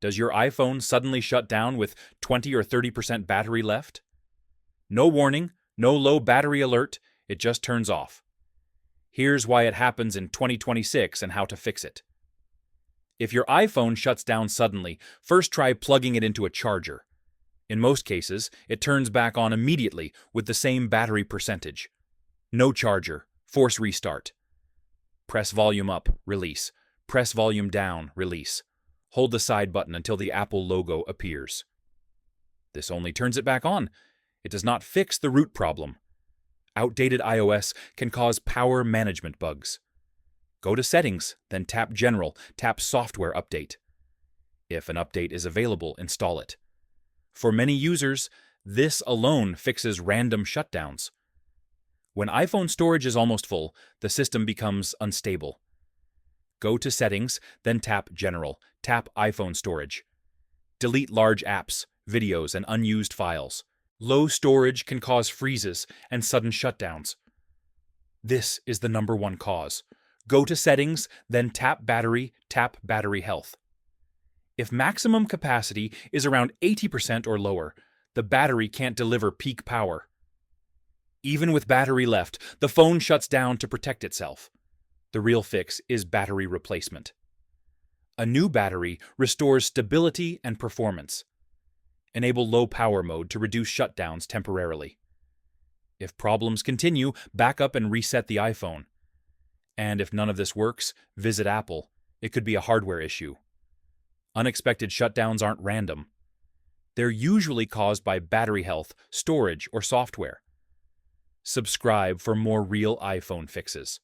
Does your iPhone suddenly shut down with 20 or 30% battery left? No warning, no low battery alert, it just turns off. Here's why it happens in 2026 and how to fix it. If your iPhone shuts down suddenly, first try plugging it into a charger. In most cases, it turns back on immediately with the same battery percentage. No charger, force restart. Press volume up, release. Press volume down, release. Hold the side button until the Apple logo appears. This only turns it back on. It does not fix the root problem. Outdated iOS can cause power management bugs. Go to Settings, then tap General, tap Software Update. If an update is available, install it. For many users, this alone fixes random shutdowns. When iPhone storage is almost full, the system becomes unstable. Go to Settings, then tap General, tap iPhone Storage. Delete large apps, videos, and unused files. Low storage can cause freezes and sudden shutdowns. This is the #1 cause. Go to Settings, then tap Battery Health. If maximum capacity is around 80% or lower, the battery can't deliver peak power. Even with battery left, the phone shuts down to protect itself. The real fix is battery replacement. A new battery restores stability and performance. Enable low power mode to reduce shutdowns temporarily. If problems continue, back up and reset the iPhone. And if none of this works, visit Apple. It could be a hardware issue. Unexpected shutdowns aren't random. They're usually caused by battery health, storage, or software. Subscribe for more real iPhone fixes.